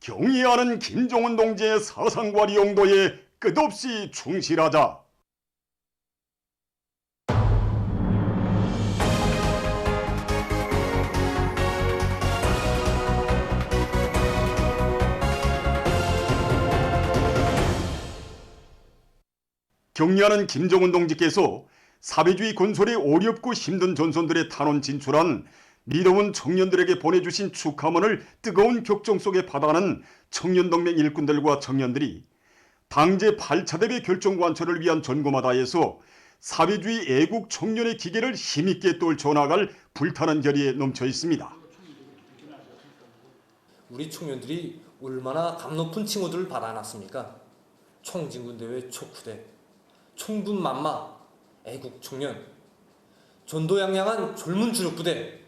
경의하는 김정은 동지의 사상과 용도에 끝없이 충실하자. 경의하는 김정은 동지께서 사회주의 건설에 어렵고 힘든 전선들의 탄원 진출한 믿어온 청년들에게 보내주신 축하문을 뜨거운 격정 속에 받아가는 청년동맹 일꾼들과 청년들이 당제 8차 대회 결정관철을 위한 전고마다에서 사회주의 애국 청년의 기계를 힘있게 떨쳐나갈 불타는 결의에 넘쳐 있습니다. 우리 청년들이 얼마나 감 높은 칭호들을 받아놨습니까? 총진군대회 촉후대, 총군만마, 애국청년, 전도양양한 젊은 주력부대.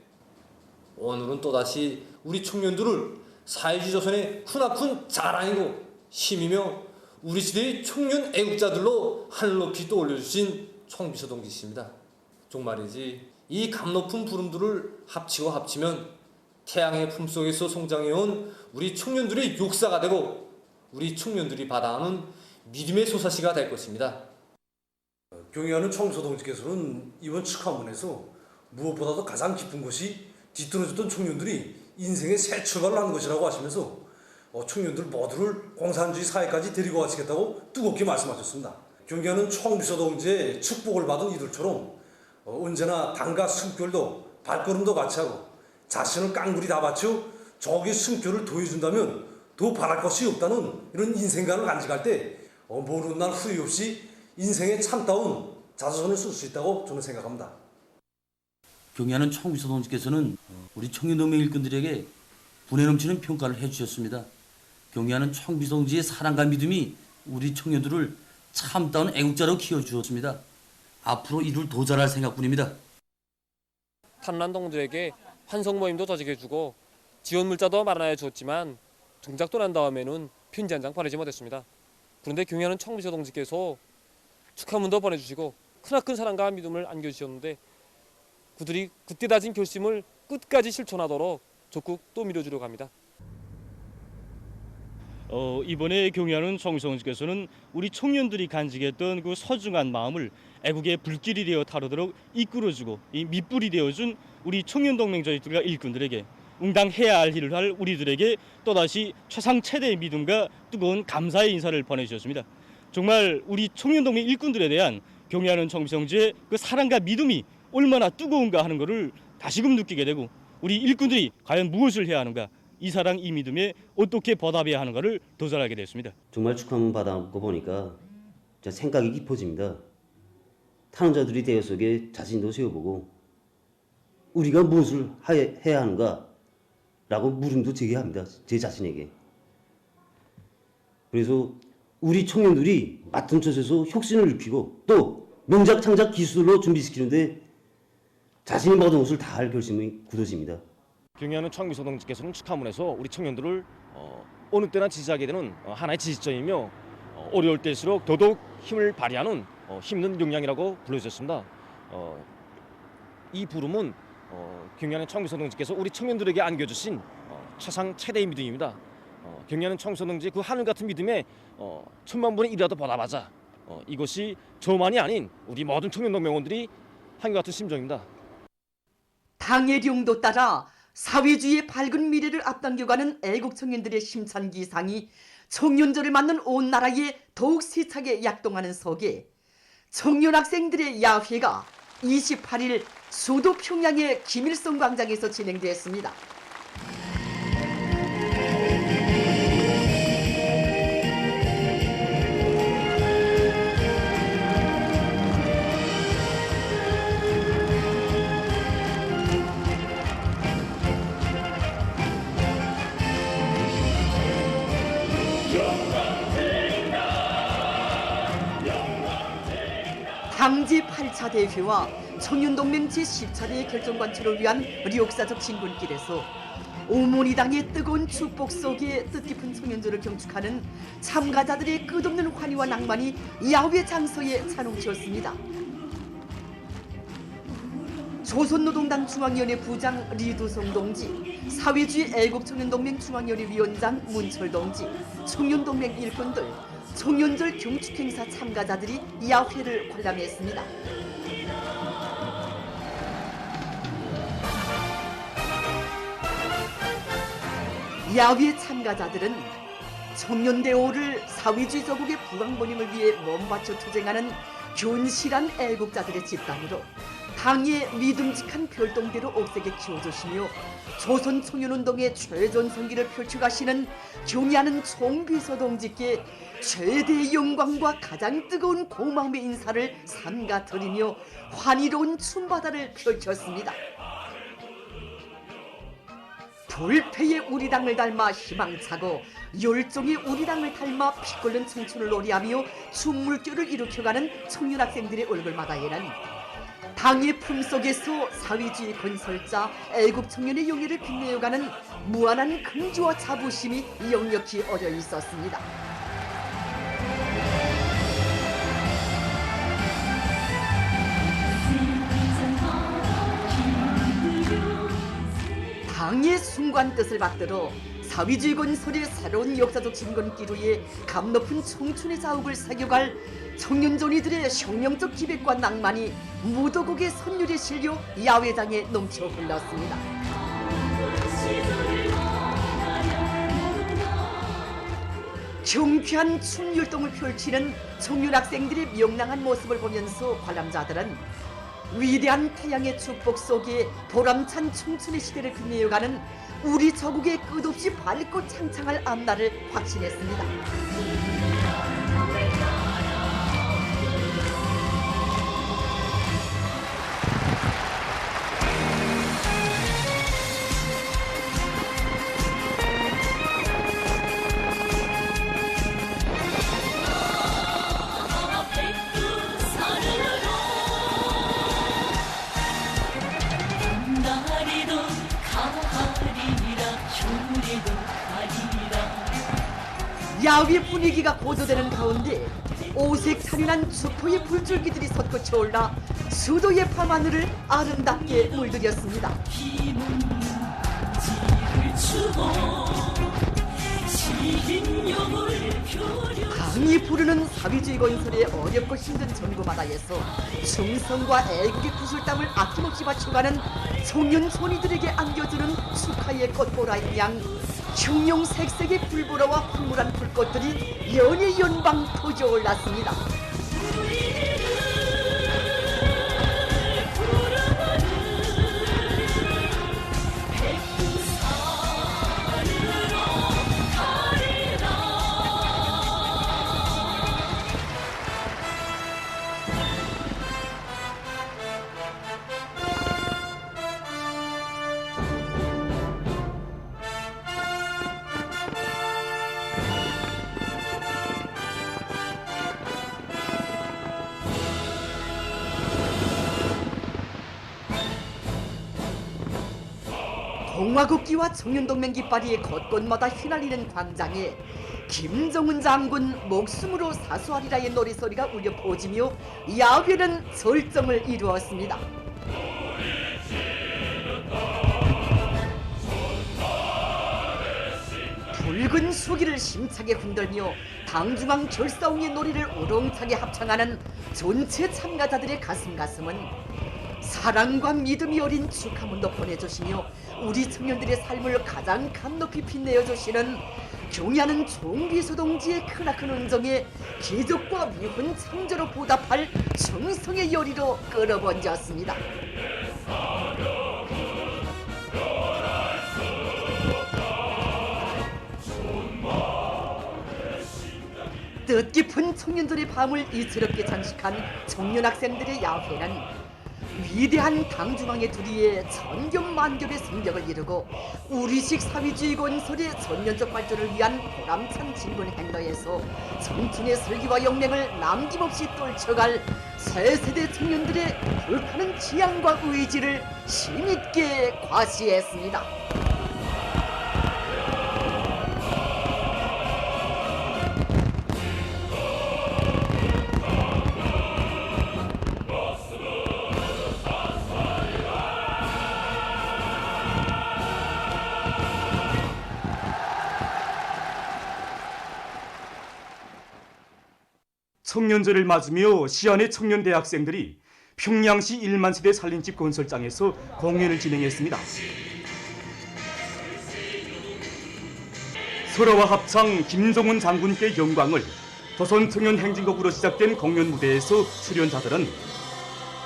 오늘은 또다시 우리 청년들을 사회주의 조선의 크나큰 자랑이고 힘이며 우리 시대의 청년 애국자들로 하늘 높이 또 올려주신 총비서 동지십니다. 정말이지 이 감 높은 부름들을 합치면 태양의 품속에서 성장해온 우리 청년들의 역사가 되고 우리 청년들이 받아하는 믿음의 소사시가 될 것입니다. 경의하는 총비서동지께서는 이번 축하문에서 무엇보다도 가장 기쁜 것이 뒤떨어졌던 청년들이 인생의 새 출발을 하는 것이라고 하시면서 청년들 모두를 공산주의 사회까지 데리고 가시겠다고 뜨겁게 말씀하셨습니다. 경의하는 총비서동지의 축복을 받은 이들처럼 언제나 당과 숨결도 발걸음도 같이 하고 자신을 깡그리 다 바쳐 적의 숨결을 도와준다면 더 바랄 것이 없다는 이런 인생관을 간직할 때 모르는 날 후회 없이 인생에 참다운 자서전을 쓸 수 있다고 저는 생각합니다. 경의하는 총비서 동지께서는 우리 청년동맹 일꾼들에게 분에 넘치는 평가를 해주셨습니다. 경의하는 총비서 동지의 사랑과 믿음이 우리 청년들을 참다운 애국자로 키워주었습니다. 앞으로 이를 더 잘할 생각뿐입니다. 탄난 동지에게 환송 모임도 조직해주고 지원 물자도 마련해 주었지만 정작 떠난 다음에는 편지 한 장 보내지 못했습니다. 그런데 경의하는 총비서 동지께서 축하문도 보내주시고 크나큰 사랑과 믿음을 안겨주셨는데 그들이 그때 다진 결심을 끝까지 실천하도록 적극 또 밀어주려고 합니다. 이번에 경의하는 총비서 동지께서는 우리 청년들이 간직했던 그 소중한 마음을 애국의 불길이 되어 타르도록 이끌어주고 이 밑불이 되어준 우리 청년동맹 저희들과 일꾼들에게 응당해야 할 일을 할 우리들에게 또다시 최상 최대의 믿음과 뜨거운 감사의 인사를 보내주셨습니다. 정말 우리 청년동맹 일꾼들에 대한 경의하는 총비서 동지의 그 사랑과 믿음이 얼마나 뜨거운가 하는 것을 다시금 느끼게 되고 우리 일꾼들이 과연 무엇을 해야 하는가, 이 사랑 이 믿음에 어떻게 보답해야 하는가를 더 잘 알게 됐습니다. 정말 축하문 받아보고 보니까 생각이 깊어집니다. 탄원자들이 대여 속에 자신도 세워보고 우리가 무엇을 해야 하는가 라고 물음도 제기합니다. 제 자신에게. 그래서 우리 청년들이 맡은 곳에서 혁신을 일으키고 또 명작 창작 기술로 준비시키는데 자신이 모든 것을 다할 결심이 굳어집니다. 경의하는 총비서 동지께서는 축하문에서 우리 청년들을 어느 때나 지지하게 되는 하나의 지지점이며 어려울 때일수록 더더욱 힘을 발휘하는 힘있는 역량이라고 불러주셨습니다. 이 부름은 경의하는 총비서 동지께서 우리 청년들에게 안겨주신 최상 최대의 믿음입니다. 경의하는 총비서 동지의 그 하늘 같은 믿음에 천만분의 1이라도 보답하자. 이것이 저만이 아닌 우리 모든 청년동맹원들이 한결같은 심정입니다. 당의 용도 따라 사회주의의 밝은 미래를 앞당겨가는 애국 청년들의 심찬 기상이 청년절을 맞는 온 나라에 더욱 세차게 약동하는 속에 청년 학생들의 야회가 28일 수도 평양의 김일성 광장에서 진행되었습니다. 당제 8차 대회와 청년동맹 제10차대 결정관철을 위한 역사적 진군길에서 오모니당의 뜨거운 축복 속에 뜻깊은 청년들을 경축하는 참가자들의 끝없는 환희와 낭만이 야외 장소에 차농치었습니다. 조선노동당 중앙위원회 부장 리두성 동지, 사회주의 애국청년동맹 중앙위원회 위원장 문철 동지, 청년동맹 일꾼들, 청년절 경축행사 참가자들이 야회를 관람했습니다. 야회 참가자들은 청년대오를 사회주의 조국의 부강번영을 위해 몸바쳐 투쟁하는 견실한 애국자들의 집단으로 당의 믿음직한 별동대로 옥색에 키워주시며 조선 청년운동의 최전성기를 펼쳐가시는 경의하는 총비서 동지께 최대의 영광과 가장 뜨거운 고마움의 인사를 삼가 드리며 환희로운 춤바다를 펼쳤습니다. 불패의 우리 당을 닮아 희망차고 열정의 우리 당을 닮아 피 끓는 청춘을 노래하며 춤물결을 일으켜가는 청년학생들의 얼굴마다에는 당의 품속에서 사회주의 건설자 애국 청년의 용해를 빛내어가는 무한한 긍지와 자부심이 역력히 어려 있었습니다. 당의 순간 뜻을 받들어 사회주의 건설의 새로운 역사적 진건길 위에 감높은 청춘의 자욱을 새겨갈 청년존이들의 혁명적 기백과 낭만이 무도국의 선율에 실려 야외장에 넘쳐 흘렀습니다. 경쾌한 춤율동을 펼치는 청년학생들의 명랑한 모습을 보면서 관람자들은 위대한 태양의 축복 속에 보람찬 청춘의 시대를 빛내어가는 우리 저국의 끝없이 밝고 창창할 앞날을 확신했습니다. 야외 분위기가 고조되는 가운데 오색 찬연한 축포의 불줄기들이 솟구쳐 올라 수도의 밤하늘을 아름답게 물들였습니다. 강이 부르는 사회주의 건설의 어렵고 힘든 전구바다에서 충성과 애국의 구슬땀을 아낌없이 바쳐가는 청년 손이들에게 안겨주는 축하의 꽃보라인 양 흉룡색색의 불보라와 황홀한 불꽃들이 연의 연방 터져올랐습니다. 동화국기와 청년동맹 깃발이 곳곳마다 휘날리는 광장에 김정은 장군 목숨으로 사수하리라의 노래소리가 울려 퍼지며 야외는 절정을 이루었습니다. 붉은 수기를 힘차게 흔들며 당중앙 결사웅의 노래를 우렁차게 합창하는 전체 참가자들의 가슴은 사랑과 믿음이 어린 축하문도 보내주시며 우리 청년들의 삶을 가장 감높이 빛내어주시는 경의하는 총비서 동지의 크나큰 은정에 기적과 미훈 창조로 보답할 정성의 열의로 끌어번졌습니다. 뜻깊은 청년들의 밤을 이채롭게 장식한 청년학생들의 야회는 위대한 당중앙의 두리에 천겹만겹의 성격을 이루고 우리식 사회주의 건설의 전면적 발전을 위한 보람찬 진군 행로에서 청춘의 슬기와 용맹을 남김없이 떨쳐갈 새 세대 청년들의 불타는 지향과 의지를 힘있게 과시했습니다. 청년절을 맞으며 시안의 청년 대학생들이 평양시 1만 세대 살림집 건설장에서 공연을 진행했습니다. 설화와 합창 김정은 장군께 영광을 조선 청년 행진곡으로 시작된 공연 무대에서 출연자들은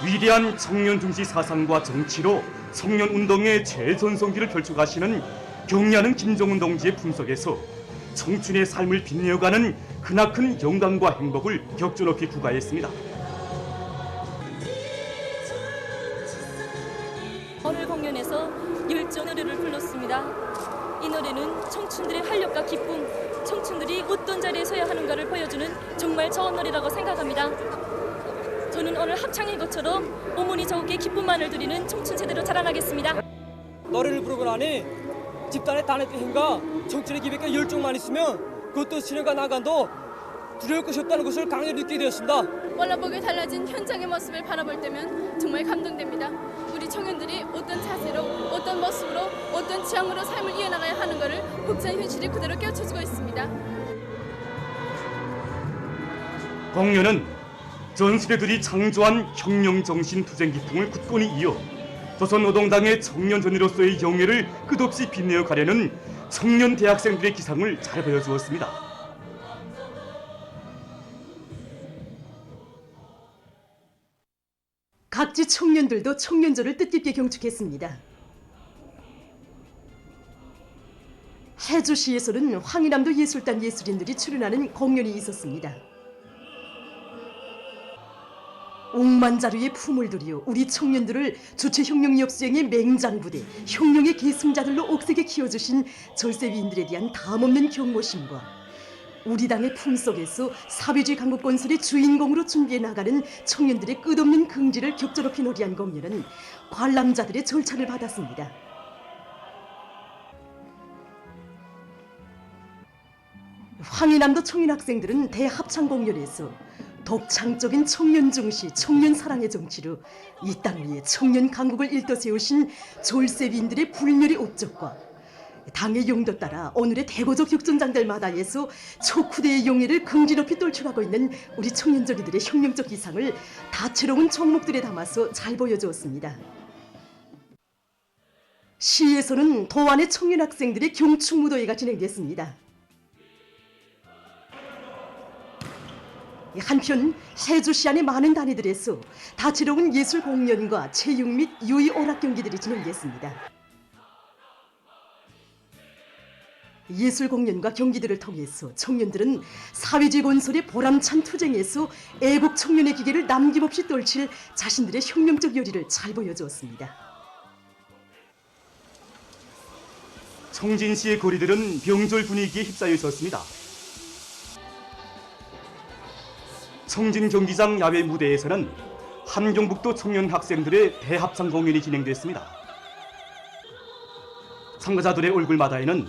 위대한 청년 중시 사상과 정치로 청년 운동의 최전성기를 펼쳐가시는 경리하는 김정은 동지의 품속에서 청춘의 삶을 빛내어가는 크나큰 영광과 행복을 격조 높이 구가했습니다. 오늘 공연에서 열정 노래를 불렀습니다. 이 노래는 청춘들의 활력과 기쁨, 청춘들이 어떤 자리에 서야 하는가를 보여주는 정말 좋은 노래라고 생각합니다. 저는 오늘 합창인 것처럼 어머니 저에게 기쁨만을 드리는 청춘 세대로 자라나겠습니다. 노래를 부르고 나니 집단의 단합의 힘과 정치의 기백과 열정만 있으면 그것도 실현과 나간도 두려울 것이 없다는 것을 강하게 느끼게 되었습니다. 월라보게 달라진 현장의 모습을 바라볼 때면 정말 감동됩니다. 우리 청년들이 어떤 자세로, 어떤 모습으로, 어떤 취향으로 삶을 이어나가야 하는가를 복잡한 현실이 그대로 깨우쳐주고 있습니다. 공연은 전 세대들이 창조한 혁명정신 투쟁 기풍을 굳건히 이어 조선노동당의 청년전의로서의 영예를 끝없이 빛내어 가려는 청년 대학생들의 기상을 잘 보여주었습니다. 각지 청년들도 청년절을 뜻깊게 경축했습니다. 해주시에서는 황희남도 예술단 예술인들이 출연하는 공연이 있었습니다. 억만자루의 품을 들여 우리 청년들을 주체혁명 역수행의 맹장부대, 혁명의 계승자들로 억세게 키워주신 절세위인들에 대한 담없는 경모심과 우리 당의 품속에서 사회주의 강국 건설의 주인공으로 준비해 나가는 청년들의 끝없는 긍지를 격조롭게 노래한 공연은 관람자들의 절찬을 받았습니다. 황희남도 청년 학생들은 대합창 공연에서 독창적인 청년 중시, 청년 사랑의 정치로 이 땅 위에 청년 강국을 일떠 세우신 졸세비인들의 불멸의 업적과 당의 용도 따라 오늘의 대고적 격전장들마다에서 촉후대의 용예를 긍지 높이 떨쳐가고 있는 우리 청년저리들의 혁명적 기상을 다채로운 종목들에 담아서 잘 보여주었습니다. 시에서는 도안의 청년 학생들의 경축무도회가 진행됐습니다. 한편 해주시 안의 많은 단위들에서 다채로운 예술 공연과 체육 및 유의 오락 경기들이 진행됐습니다. 예술 공연과 경기들을 통해서 청년들은 사회주의 건설의 보람찬 투쟁에서 애국 청년의 기계를 남김없이 떨칠 자신들의 혁명적 열의를 잘 보여주었습니다. 청진시의 거리들은 명절 분위기에 휩싸여 있었습니다. 청진 경기장 야외 무대에서는 한경북도 청년 학생들의 대합창 공연이 진행됐습니다. 참가자들의 얼굴마다에는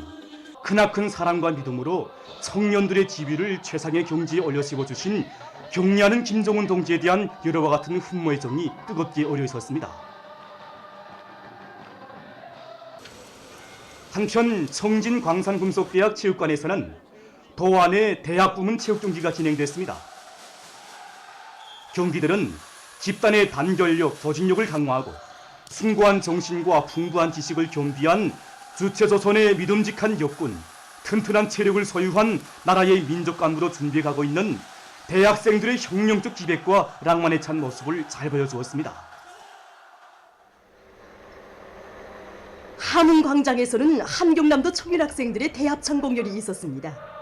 크나큰 사랑과 믿음으로 청년들의 지위를 최상의 경지에 올려 세워주신 경리하는 김정은 동지에 대한 열화와 같은 훈모의 정이 뜨겁게 어려 있었습니다. 한편 청진 광산금속대학 체육관에서는 도안의 대학 부문 체육 경기가 진행됐습니다. 경기들은 집단의 단결력, 조직력을 강화하고 숭고한 정신과 풍부한 지식을 겸비한 주체조선의 믿음직한 역군, 튼튼한 체력을 소유한 나라의 민족감으로 준비해가고 있는 대학생들의 혁명적 기백과 낭만에 찬 모습을 잘 보여주었습니다. 함흥광장에서는 한경남도 청년 학생들의 대합창 공연이 있었습니다.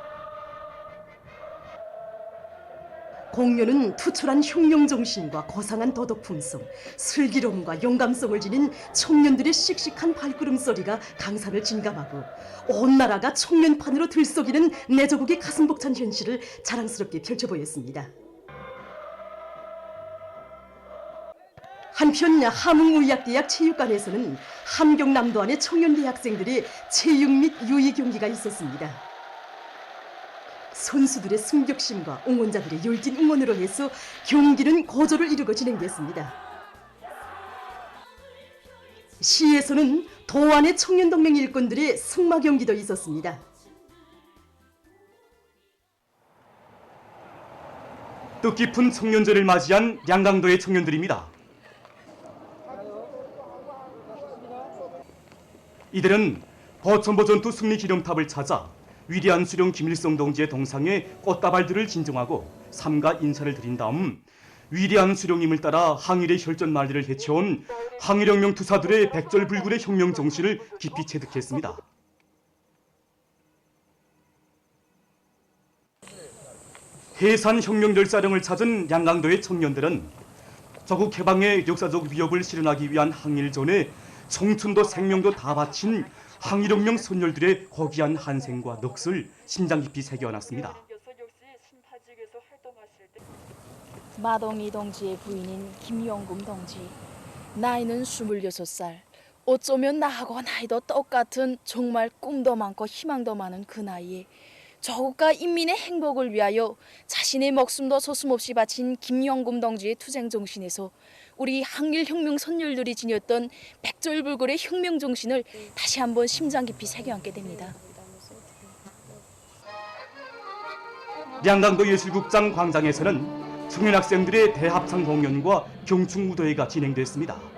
공연은 투철한 혁명 정신과 고상한 도덕 품성, 슬기로움과 용감성을 지닌 청년들의 씩씩한 발걸음 소리가 강산을 진감하고 온 나라가 청년판으로 들썩이는 내조국의 가슴 벅찬 현실을 자랑스럽게 펼쳐 보였습니다. 한편 함흥의학대학 체육관에서는 함경남도안의 청년 대학생들의 체육 및 유의 경기가 있었습니다. 선수들의 승격심과 응원자들의 열띤 응원으로 해서 경기는 고조를 이루고 진행됐습니다. 시에서는 도안의 청년동맹 일꾼들의 승마 경기도 있었습니다. 뜻깊은 청년제를 맞이한 양강도의 청년들입니다. 이들은 거천보 전투 승리 기념탑을 찾아 위대한 수령 김일성 동지의 동상에 꽃다발들을 진정하고 삼가 인사를 드린 다음 위대한 수령님을 따라 항일의 혈전 말리를 해쳐온 항일혁명 투사들의 백절불굴의 혁명 정신을 깊이 체득했습니다. 해산 혁명 열사령을 찾은 양강도의 청년들은 조국 해방의 역사적 위협을 실현하기 위한 항일전에 청춘도 생명도 다 바친 항일혁명 선열들의 고귀한 한생과 넋을 심장 깊이 새겨놨습니다. 마동희 동지의 부인인 김영금 동지. 나이는 26살. 어쩌면 나하고 나이도 똑같은 정말 꿈도 많고 희망도 많은 그 나이에 조국과 인민의 행복을 위하여 자신의 목숨도 서슴없이 바친 김영금 동지의 투쟁 정신에서 우리 항일혁명 선열들이 지녔던 백절불굴의 혁명 정신을 다시 한번 심장 깊이 새겨안게 됩니다. 양강도 예술극장 광장에서는 청년학생들의 대합창 공연과 경축 무대회가 진행됐습니다.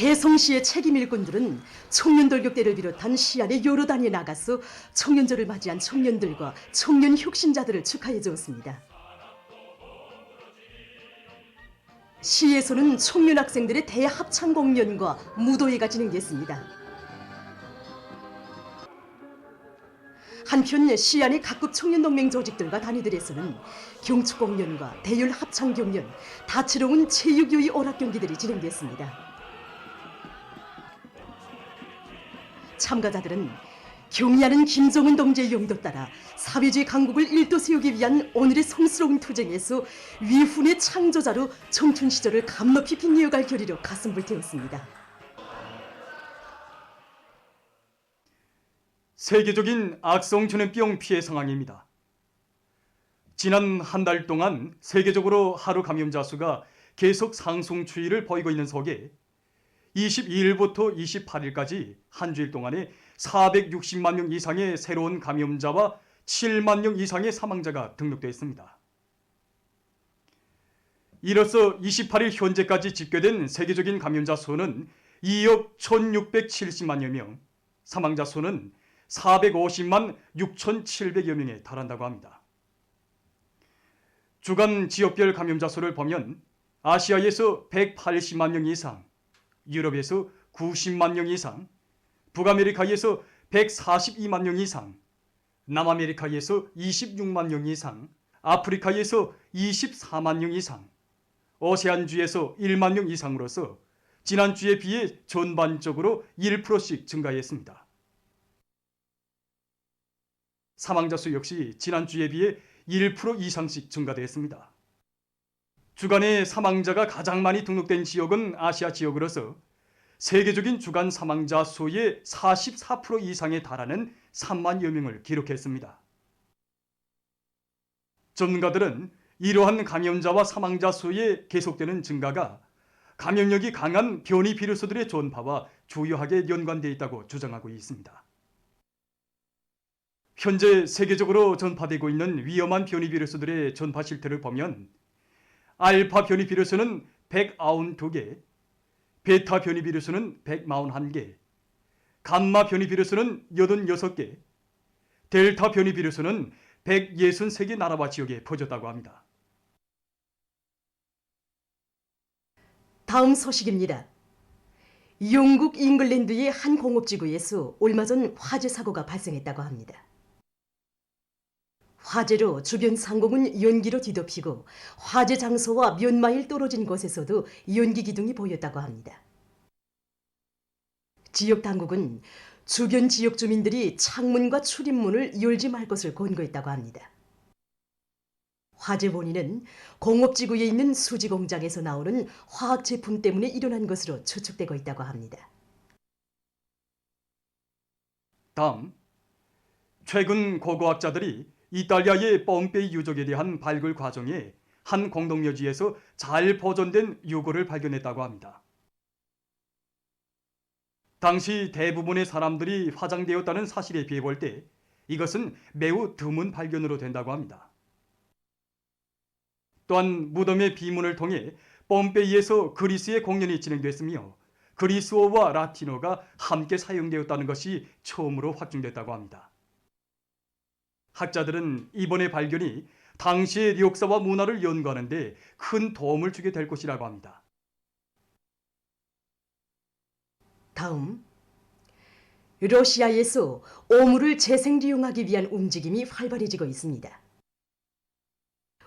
개성시의 책임 일꾼들은 청년돌격대를 비롯한 시안의 여러 단위에 나가서 청년절을 맞이한 청년들과 청년 혁신자들을 축하해 주었습니다. 시에서는 청년학생들의 대합창 공연과 무도회가 진행됐습니다. 한편 시안의 각급 청년동맹 조직들과 단위들에서는 경축 공연과 대열 합창 경연, 다채로운 체육요의 오락 경기들이 진행됐습니다. 참가자들은 경의하는 김정은 동지의 용도 따라 사회주의 강국을 일도 세우기 위한 오늘의 성스러운 투쟁에서 위훈의 창조자로 청춘 시절을 감높이 빛내어갈 결의로 가슴 불태웠습니다. 세계적인 악성 전염병 피해 상황입니다. 지난 한 달 동안 세계적으로 하루 감염자 수가 계속 상승 추이를 보이고 있는 속에 22일부터 28일까지 한 주일 동안에 460만 명 이상의 새로운 감염자와 7만 명 이상의 사망자가 등록됐습니다. 이로써 28일 현재까지 집계된 세계적인 감염자 수는 2억 1670만여 명, 사망자 수는 450만 6700여 명에 달한다고 합니다. 주간 지역별 감염자 수를 보면 아시아에서 180만 명 이상, 유럽에서 90만 명 이상, 북아메리카에서 142만 명 이상, 남아메리카에서 26만 명 이상, 아프리카에서 24만 명 이상, 오세안주에서 1만 명 이상으로서 지난주에 비해 전반적으로 1%씩 증가했습니다. 사망자 수 역시 지난주에 비해 1% 이상씩 증가됐습니다. 주간에 사망자가 가장 많이 등록된 지역은 아시아 지역으로서 세계적인 주간 사망자 수의 44% 이상에 달하는 3만여 명을 기록했습니다. 전문가들은 이러한 감염자와 사망자 수의 계속되는 증가가 감염력이 강한 변이 비루스들의 전파와 주요하게 연관되어 있다고 주장하고 있습니다. 현재 세계적으로 전파되고 있는 위험한 변이 비루스들의 전파 실태를 보면 알파 변이 비루스는 192개, 베타 변이 비루스는 141개, 감마 변이 비루스는 86개, 델타 변이 비루스는 163개 나라와 지역에 퍼졌다고 합니다. 다음 소식입니다. 영국 잉글랜드의 한 공업지구에서 얼마 전 화재 사고가 발생했다고 합니다. 화재로 주변 상공은 연기로 뒤덮이고 화재 장소와 몇 마일 떨어진 곳에서도 연기 기둥이 보였다고 합니다. 지역 당국은 주변 지역 주민들이 창문과 출입문을 열지 말 것을 권고했다고 합니다. 화재 원인은 공업지구에 있는 수지 공장에서 나오는 화학 제품 때문에 일어난 것으로 추측되고 있다고 합니다. 다음, 최근 고고학자들이 이탈리아의 폼페이 유적에 대한 발굴 과정에 한 공동묘지에서 잘 보존된 유골을 발견했다고 합니다. 당시 대부분의 사람들이 화장되었다는 사실에 비해 볼 때 이것은 매우 드문 발견으로 된다고 합니다. 또한 무덤의 비문을 통해 폼페이에서 그리스의 공연이 진행됐으며 그리스어와 라틴어가 함께 사용되었다는 것이 처음으로 확증됐다고 합니다. 학자들은 이번의 발견이 당시의 역사와 문화를 연구하는 데 큰 도움을 주게 될 것이라고 합니다. 다음, 러시아에서 오물을 재생利用하기 위한 움직임이 활발해지고 있습니다.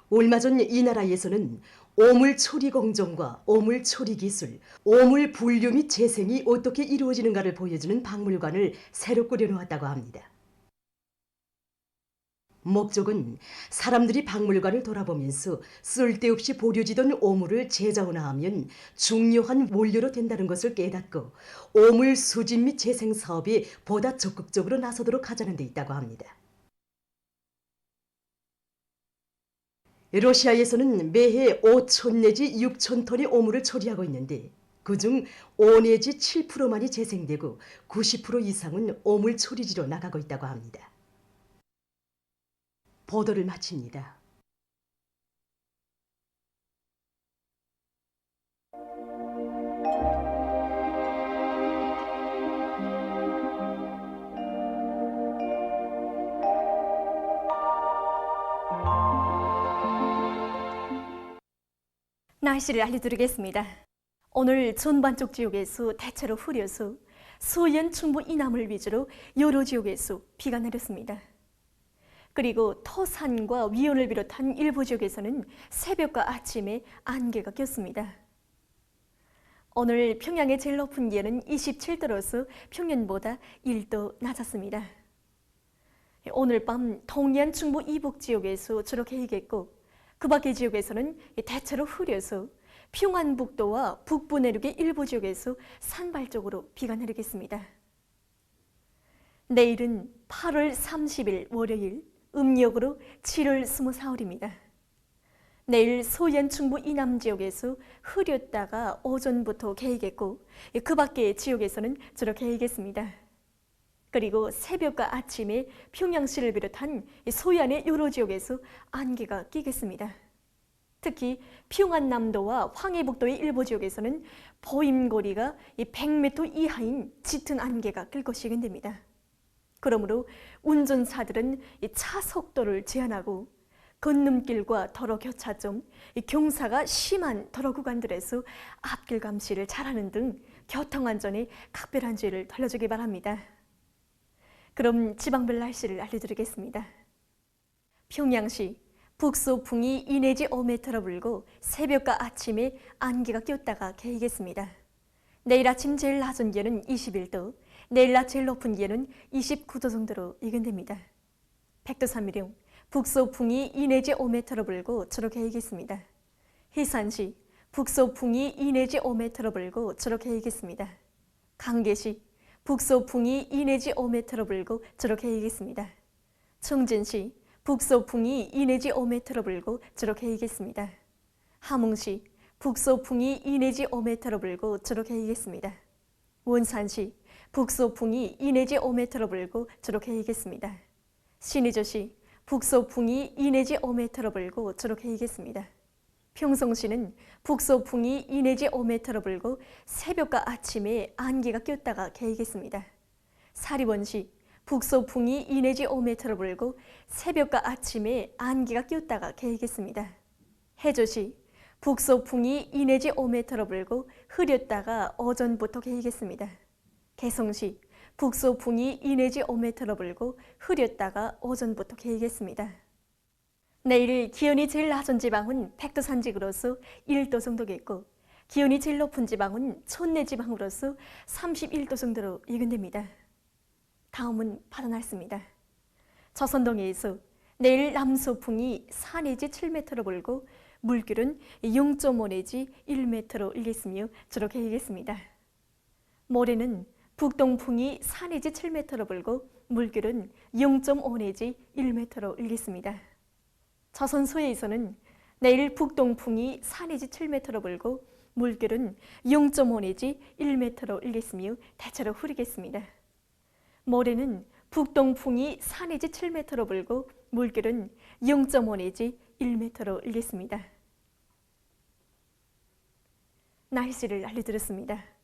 얼마 전 이 나라에서는 오물 처리 공정과 오물 처리 기술, 오물 분류 및 재생이 어떻게 이루어지는가를 보여주는 박물관을 새로 꾸려놓았다고 합니다. 목적은 사람들이 박물관을 돌아보면서 쓸데없이 버려지던 오물을 재자원화하면 중요한 원료로 된다는 것을 깨닫고 오물 수집 및 재생 사업에 보다 적극적으로 나서도록 하자는 데 있다고 합니다. 러시아에서는 매해 5천 내지 6천 톤의 오물을 처리하고 있는데 그중 5 내지 7%만이 재생되고 90% 이상은 오물 처리지로 나가고 있다고 합니다. 보도를 마칩니다. 날씨를 알려드리겠습니다. 오늘 전반적 지역에서 대체로 흐려서 서해안 충북 이남을 위주로 여러 지역에서 비가 내렸습니다. 그리고 토산과 위원을 비롯한 일부 지역에서는 새벽과 아침에 안개가 꼈습니다. 오늘 평양의 제일 높은 기온은 27도로서 평년보다 1도 낮았습니다. 오늘 밤 동해안 충북 이북 지역에서 주로 개이겠고 그 밖의 지역에서는 대체로 흐려서 평안북도와 북부 내륙의 일부 지역에서 산발적으로 비가 내리겠습니다. 내일은 8월 30일 월요일, 음력으로 7월 24일입니다. 내일 서해안 충북 이남 지역에서 흐렸다가 오전부터 개이겠고 그 밖의 지역에서는 주로 개이겠습니다. 그리고 새벽과 아침에 평양시를 비롯한 서해안의 여러 지역에서 안개가 끼겠습니다. 특히 평안남도와 황해북도의 일부 지역에서는 보임거리가 100m 이하인 짙은 안개가 낄 것이 예견됩니다. 그러므로 운전사들은 차 속도를 제한하고 건너길과 도로 교차점, 경사가 심한 도로 구간들에서 앞길 감시를 잘하는 등 교통안전에 각별한 주의를 돌려주기 바랍니다. 그럼 지방별 날씨를 알려드리겠습니다. 평양시 북서풍이 2 내지 5m로 불고 새벽과 아침에 안개가 꼈다가 개이겠습니다. 내일 아침 제일 낮은 기온은 21도, 내일 낮 제일 높은 기온은 29도 정도로 예견됩니다. 백두산미령 북서풍이 2 내지 5m로 불고 주로 개이겠습니다. 해산시 북서풍이 2 내지 5m로 불고 주로 개이겠습니다. 강계시 북서풍이 2 내지 5m로 불고 주로 개이겠습니다. 청진시 북서풍이 2 내지 5m로 불고 주로 개이겠습니다. 함흥시 북서풍이 2 내지 5m로 불고 주로 개이겠습니다. 원산시 북서풍이 2 내지 5m로 불고 주로 개이겠습니다. 신의주시 북서풍이 2 내지 5m로 불고 주로 개이겠습니다. 평성시는 북서풍이 2 내지 5m로 불고 새벽과 아침에 안개가 꼈다가 개이겠습니다. 사리원시 북서풍이 2 내지 5m로 불고 새벽과 아침에 안개가 꼈다가 개이겠습니다. 해조시 북서풍이 2 내지 5m로 불고 흐렸다가 오전부터 개이겠습니다. 개성시 북서풍이 2 내지 5m로 불고 흐렸다가 오전부터 개이겠습니다. 내일 기온이 제일 낮은 지방은 백두산지구로서 1도 정도겠고 기온이 제일 높은 지방은 촌내 지방으로서 31도 정도로 예견됩니다. 다음은 바다 날씨입니다. 조선동해에서 내일 남서풍이 4 내지 7m로 불고 물결은 0.5 내지 1m로 일겠으며 주로 개이겠습니다. 모레는 북동풍이 4 내지 7m로 불고 물결은 0.5 내지 1m로 일겠습니다. 조선 서해에서는 내일 북동풍이 4 내지 7m로 불고 물결은 0.5 내지 1m로 일겠으며 대체로 흐리겠습니다. 모레는 북동풍이 4 내지 7m로 불고 물결은 0.5 내지 1m로 일겠습니다. 날씨를 알려드렸습니다.